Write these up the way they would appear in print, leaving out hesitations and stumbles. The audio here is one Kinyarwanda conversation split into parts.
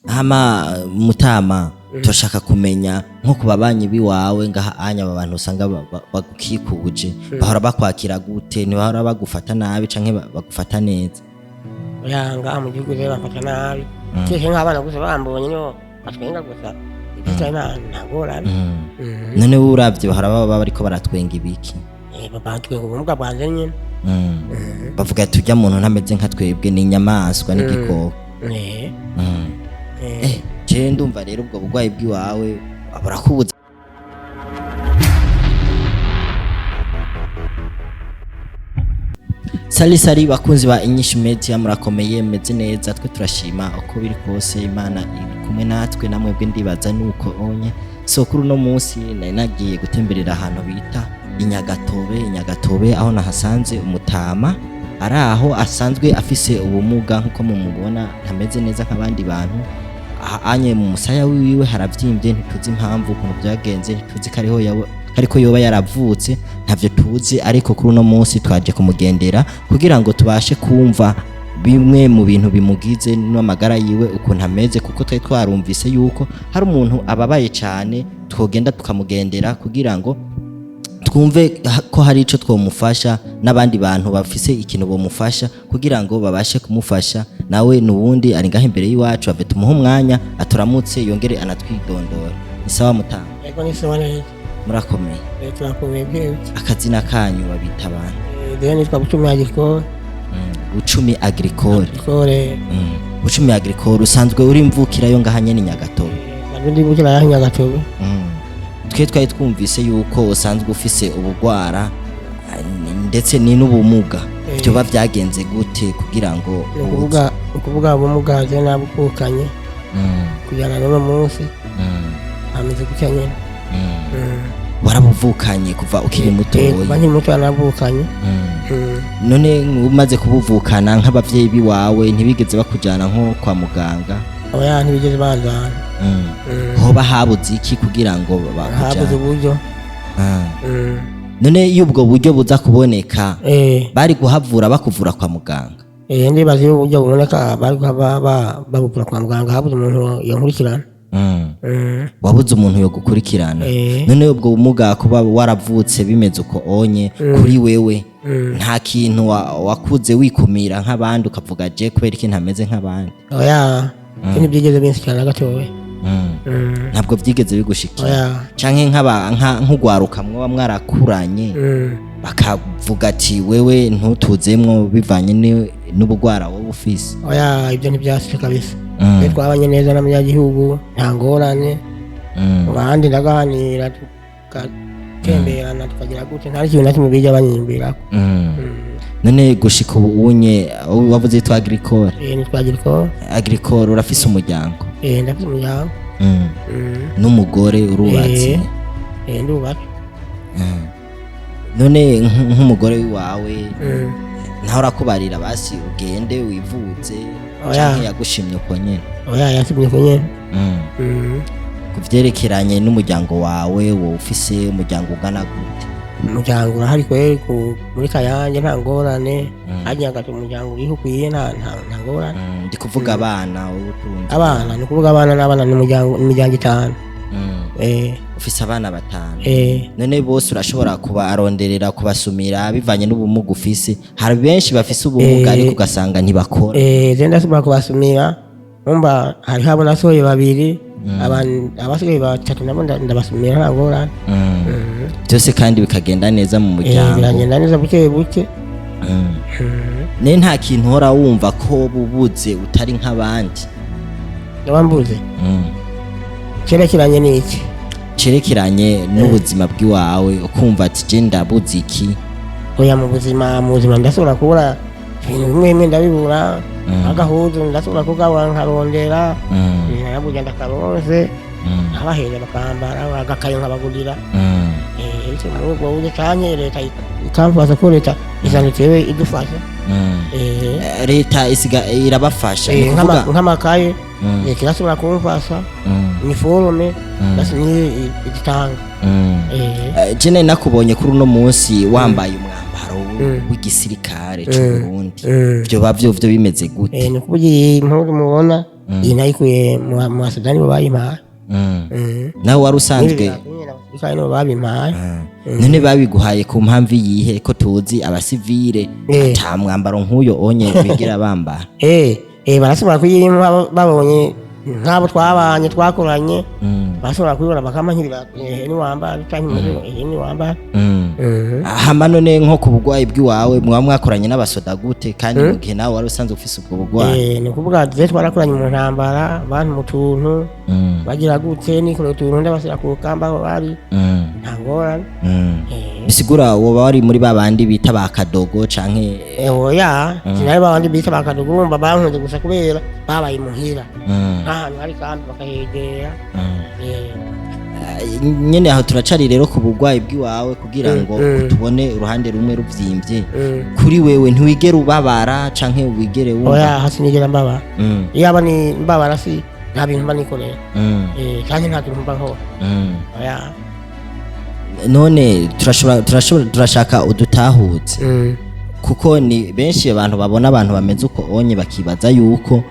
hama Mutama turashaka kumenya nko kubabanyi biwawe ngaha anya abantu usanga bagukikuje bahora bakwakira gute ntibahora bagufata nabi canke bagufata neza yanga mu gihugu rero bafata nabi keke nk'abana gusa bambonye no batwenga gusa ibyo ntagora none uravye bahora baba bariko baratwenga ibiki batwenga ubumuga bwanze nyine bavuga ati urya muntu ntameze nka twebwe ni inyamaswa n'igikoko je ndumva rero ubwo bugwayi bw'iwawe burakubuza Sali bakunzi ba Inyishu Media murakomeye meze neza twe turashima uko biri kose Imana iri kumwe natwe namwe bwe ndibaza nuko onye sokuru no munsi nari nagiye gutemberera ahantu bita Inyagatobe aho nahasanze Umutama ari aho asanzwe afise ubumuga nkuko mumubona ntameze neza nk'abandi bantu anye mu musaya wiwe haravyimbye ntituzi impamvu ukuntu byagenze ntituzi ariko yoba yaravutse ntavyo tuzi ariko kuri uno munsi twaje kumugendera kugira ngo tubashe kumva bimwe mu bintu bimugize n'amagara yiwe ukuntu ameze kuko twari twarumvise yuko hari umuntu ababaye cyane twogenda tukamugendera kugira ngo twumve ko hari ico twomufasha n'abandi bantu bafise ikintu bomufasha kugira ngo babashe kumufasha nawe nubundi ari ngaho imbere yiwacu ave tumuha umwanya aturamutse yongere anatwidondora isawa Mutama yego ni sawa neza murakomeye turakomeye bwe akazina kanyu babita abantu rero nitwa Bucumi Agricole Bucumi Agricole Bucumi Agricole usanzwe uri mvukira yo ngahanye ni Nyagatobe ndi mvukira ya Nyagatobe twe twari twumvise yuko usanzwe ufise ubugwara ndetse ni n'ubumuga byo bavyagenze gute kugira ngo ukuvuga ubumuga je nabukukanye kujana no munsi ameze gutya nyene warabuvukanye kuva ukiri muto kuva nkiri muto nabukanye none umaze kubuvukana nk'abavyeyi biwawe ntibigeze bakujana nko kwa muganga oya ntibigeze banzana hoba habuze iki kugira ngo habuze uburyo none iyo ubwo buryo buza kuboneka bari guhavura bakuvura kwa muganga ndibaza iyo uburyo buboneka bari babuvura kwa muganga habuze umuntu yankurikirana wabuze umuntu yo gukurikirana none ubwo bumuga kuba waravutse bimeze uko onye kuri wewe nta kintu wakuze wikumira nk'abandi ukavuga je kubera iki ntameze nk'abandi oya ni byigeze binsikana gatowe ntabwo byigeze bigushikira canke nk'ugwaruka mwa mwarakuranye bakavuga ati wewe ntutuzemwo bivanye n'ubugwara wowe ufise oya ibyo ntibyasike kabisa twabanye neza n'abanyagihugu nta ngorane abandi ndaganira tukatemberana tukagira gute nta kintu na kimwe bijya banyimbirako none gushika ubunye wavuze yitwa Agricole nitwa Agricole Agricole urafise umuryango ndafise umuryango n'umugore urubatse ndubatse none nk'umugore wawe naho urakubarira basi ugende wivuze canke yagushimye uko nyene oya yasimye uko nyene kuvyerekeranye n'umuryango wawe wowe ufise umuryango ugana gute umuryango urahari kweri muri Kayange nta ngorane hajya hagati umuryango uriho ukwiye nta ngorane ndi kuvuga abana abana ni kuvuga abana n'abana ni imiryango 5 ufise abana 5 none bose urashobora kubaronderera kubasumira bivanye n'ubumuga ufise hari benshi bafise ubumuga ariko ugasanga ntibakora zenda subira kubasumira umba hari habo nasoye 2 abasigaye 3 nabo ndabasumira nta ngorane byose kandi bikagenda neza mu muryango biragenda neza buke ne nta kintu hora wumva ko bubuze utari nk'abandi wambuze cerekeranye n'iki cerekeranye n'ubuzima bw'iwawe ukumva ati je ndabuze iki oya mu buzima ndasubira kubura ibintu bimwe ndabibura agahuzu ndasubira kugawa nkarondera narabuja ndakaronse abahera bakambara bagakayo nkabagurira icyo mu rugo uje cyane leta ikamfasha ko leta izanitewe idufasha leta irabafasha nk'amakaye kirasubira kumfasha uniforme basini igitanga jene nakubonye kuri uno munsi wambaye umwambaro w'igisirikare cy'u Burundi byo bavyo bimeze gute ni kuvugira impuzu mubona iyi nayikuye mu basudani bo bayimpaye. nawe wari usanzwe kandi no babimpaye. none babiguhaye ku mpamvu yihe ko tuzi abasivile ata mwambaro nk'uyo onye bigira bambara? barashobora kuyimpa babonye nk'abo twabanye twakoranye, bashobora kubibona bakampanyirira ni wambara cyangwa ni wambara. hama none nko ku bugwayi bw'iwawe mwaba mwakoranye n'abasoda gute kandi mu gihe nawe wari usanzwe ufise ubwo bugwayi? ni ukuvuga twe twarakoranye mu ntambara, abantu mu tuntu bagira gute nikoreye utuntu ndabashyira ku rugamba aho bari, nta ngorane. bisigura woba wari muri babandi bita ba kadogo canke? oya sinari babandi bita ba kadogo, urumva bankunze gusa kubera babaye muhira nk'ahantu hari kandi bakahegera. nyene aho turacari rero ku bugwayi bw'iwawe kugira ngo tubone uruhande rumwe ruvyimbye. kuri wewe ntiwigera ubabara canke wigere wumva? oya hasinigera mbabara. iyo aba ni mbabara si nta bintu mba nikorera, kandi nta kintu mba nkora. oya none turashaka udutahutse kuko ni benshi abantu babona abantu bameze uko onye bakibaza yuko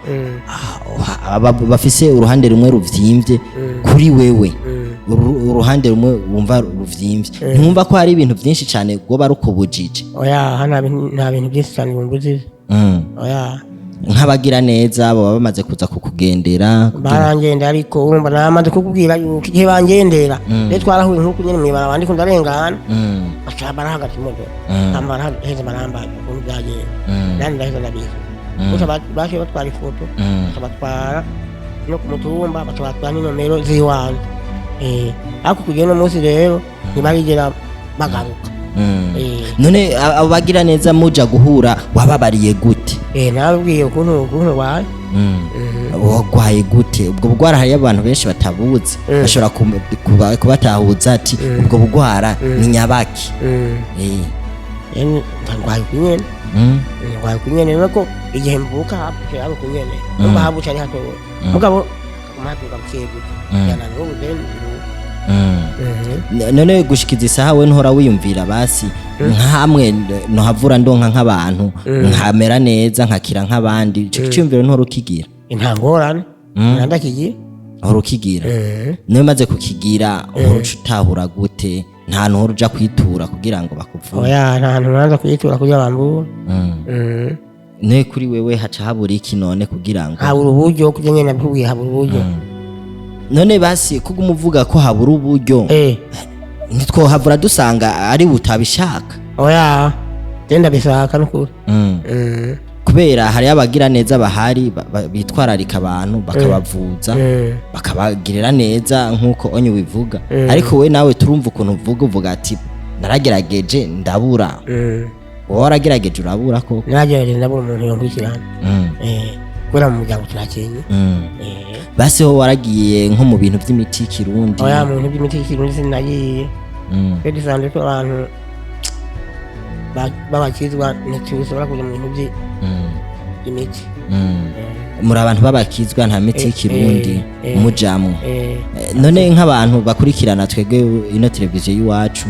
bafise uruhande rumwe ruvyimbye. kuri wewe uruhande rumwe wumva ruvyimbye, ntumva ko hari ibintu byinshi cyane goba rukubujije? oya nta bintu byinshi cyane bumbujije. oya nk'abagira neza baba bamaze kuza kukugendera barangenda, ariko urumva namaze kukubwira yuko igihe bangendera rero twarahuye nk'uko nyine mwibara abandi ko ndarengana baca barahagaze imodoka ambara heze barambaye ukuntu byagenda, nandi ndaheza ndabizi gusa baciye batwara ifoto bakabatwara no ku mutumba bakabatwara n'inomero z'iwanjye. ariko kugera uno munsi rero ntibarigera bagaruka. none abo bagira neza muja guhura wababariye gute? nababwiye ukuntu waye. wagwaye gute? ubwo bugwara hari abantu benshi batabuzi, bashobora kubatahuza ati ubwo bugwara ni nyabaki? ndwaye kunyene ndwaye kunyene nuko igihe mvuka habuke ari kunyene numva habuke ari hato mugabo kumatuka mukegute yana n'ubu none gushikiza isaha we ntora wiyumvira basi nkamwe no havura ndonka nk'abantu nkamera neza nkakira nk'abandi ico cyumviro ntora ukigira? nta ngorane nandakigira aho ukigira. niwe maze kukigira uruca utahura gute? nta ntuhora uja kwitura kugira ngo bakuvure? oya nta ntu nanza kwitura kugira bambure. ne kuri wewe haca habura iki none kugira ngo? habura uburyo kugira nyene nabwiye habura uburyo. none basi kuko umuvuga ko habura uburyo ntitwohavura dusanga ari butabishaka? oya genda bishaka n'ukuri. kubera hari abagira neza bahari bitwararika abantu bakabavuza bakabagirira neza nk'uko onye wivuga, ariko we nawe turumva ukuntu uvuga ati naragerageje ndabura. wowe waragerageje urabura koko? naragerageje ndabura umuntu yonkurikirana kubera mu muryango turakenye. basi ho waragiye nko mu bintu by'imiti y'ikirundi? oya mu bintu by'imiti y'ikirundi sinagiye. twe dusanzwe ko abantu babakizwa ntitubishobora kujya mu bintu by'imiti. muri abantu babakizwa nta miti y'ikirundi mujamwo? none nk'abantu bakurikirana twebwe ino televiziyo y'iwacu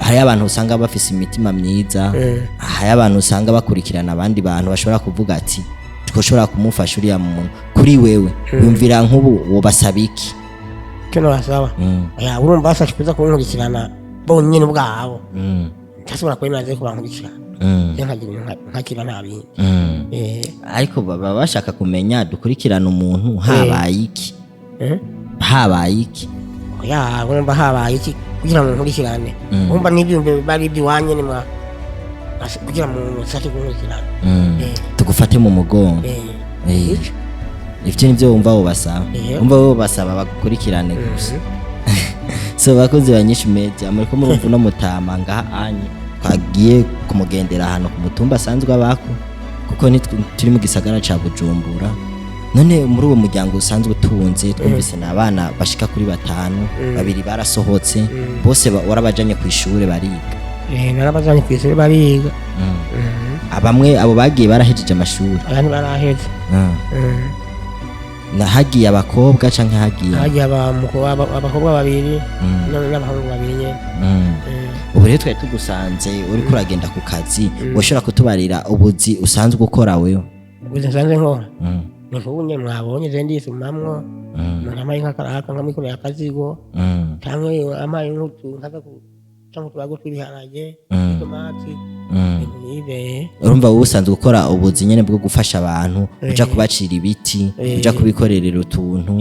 hari abantu usanga bafise imitima myiza, hari abantu usanga bakurikirana abandi bantu bashobora kuvuga ati twoshobora kumufasha uriya muntu. kuri wewe wumvira nk'ubu wobasaba iki? kino basaba oya urumva basashe kuza kunkurikirana bonyine ubwabo ntashobora kwemera ko bankurikirana nkagira nabindi. ariko baba bashaka kumenya dukurikirana umuntu habaye iki? habaye iki? oya urumva habaye iki kugira ngo nkurikirane? urumva n'ibyumve bari iby'iwanjye ni mwa kugira ngo musake kunkurikirana tugufate mu mugongo. ivyo nivyo wumva wobasaba? wumva wobasaba bagukurikirane gusa? so bakunzi ba Nyinshi Media muriko murumva no mutama ngaha anye twagiye kumugendera hano ku mutumba asanzwe abako kuko turi mu gisagara ca Bujumbura. none muri uwo muryango usanzwe utunze twumvise n'abana bashika kuri 5, 2 barasohotse bose warabajanye ku ishure bariga? narabajanye ku ishure bariga. abamwe abo bagiye barahejeje amashuri? abandi baraheze. hagiye abakobwa canke hagiye abakobwa babiri n'abahungu babiri nyene. ubu rero twari tugusanze uri kuragenda ku kazi, woshobora kutubarira ubuzi usanzwe ukora wewe? ubuzi nsanzwe nkora nuko nyine mwabonye ze ndisumamwo umuntu amaye nk'akaraka nkamwikorera akazigo cyangwa amaye nk'utu cyangwa utubago tw'ibiharage itomati nibe urumva wowe usanzwe ukora ubuzi nyene bwo gufasha abantu uja kubacira ibiti uja kubikorerera utuntu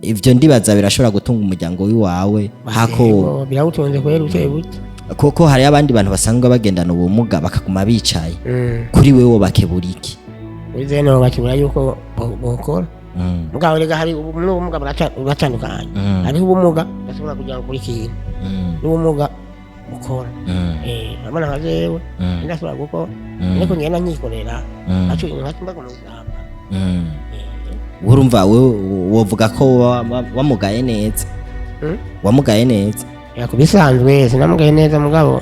ivyo ndibaza birashobora gutunga umuryango wiwawe hako birawutunze kwera uteye buti koko hari abandi bantu basanzwe bagendana ubumuga bakaguma bicaye kuri wewe bakeburiki uze no bakibura yuko bokora mugabo rega hari ubumuga buratandukanye hari ubumuga bashobora kugira kuri kintu n'ubumuga ukora abana nkazewe ndashobora gukora ariko ngenda nyikorera aco nkatumbaga mu zamba urumva wewe wovuga ko wamugaye neza wamugaye neza yakubisanzwe sinamugaye neza mugabo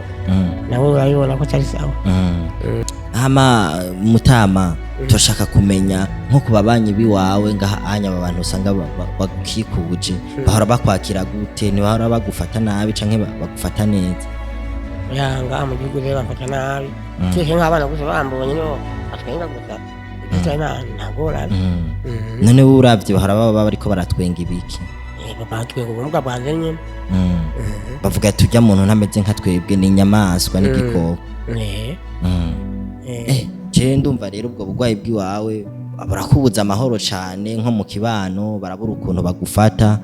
nawe urabibona ko cyari sawa hama Mutama turashaka kumenya nko kubabanyi biwawe ngaha anya abantu usanga bagukikuje bahora bakwakira gute ni bahora bagufata nabi canke bagufata neza yanga mu gihugu rero bafata nabi cyeke nk'abana gusa bambonye no atwenga gusa bitana nagora none uravye bahora baba bariko baratwenga ibiki papa twenga ubumuga bwanze nyene bavuga ati urya muntu ntameze nka twebwe ni inyamaswa n'igikoko je ndumva rero ubwo bugwayi bwiwawe barakubuza amahoro cane nko mu kibano barabura ukuntu bagufata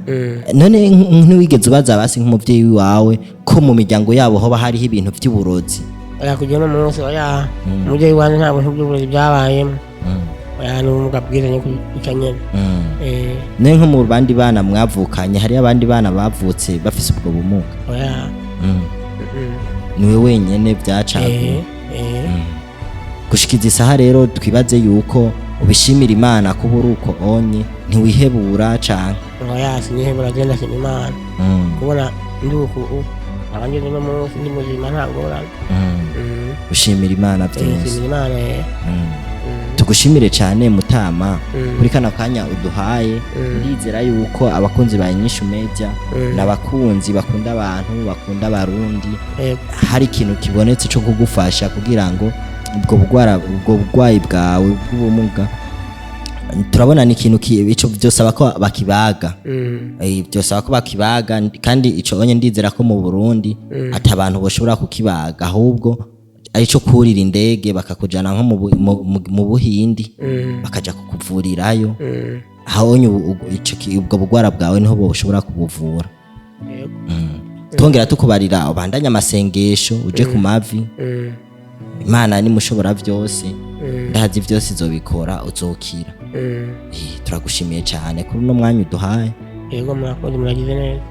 none ntiwigeze ubaza basi nk'umuvyeyi wawe ko mu miryango yabo hoba hariho ibintu vy'uburozi kugira no munsi oya umuvyeyi wanje nta bintu by'uburozi byabayemo oya ni ubumuga bwizanye kukanyene ne nko mu bandi bana mwavukanye hari abandi bana bavutse bafise ubwo bumuga oya niwe wenyene byacaguye gushikiza isaha rero twibaze yuko ubishimira Imana ko buruko onye ntiwihebura canke oya sinihebura genda shima Imana kubona nduko abanje no munsi ndi muzima ntangorana ushimira Imana byose ushimira Imana tugushimire cyane Mutama kuri kana kanya uduhaye ndizera yuko abakunzi ba Inyishu Media n'abakunzi bakunda abantu bakunda abarundi hari ikintu kibonetse cyo kugufasha kugira ngo ubwo bugwayi bwawe bw'ubumuga turabona ni ikintu ico byosaba ko bakibaga byosaba ko bakibaga kandi ico onye ndizera ko mu Burundi ati abantu boshobora kukibaga ahubwo arico kurira indege bakakujana nko mu Buhindi bakaja kukuvurirayo ahonye ubwo bugwara bwawe niho boshobora kubuvura tongera tukubarira ubandanya amasengesho uje ku mavi Imana ni mushobora byose ndazi byose izobikora uzokira turagushimiye cyane kuri no mwanya uduhaye yego murakoze muragize neza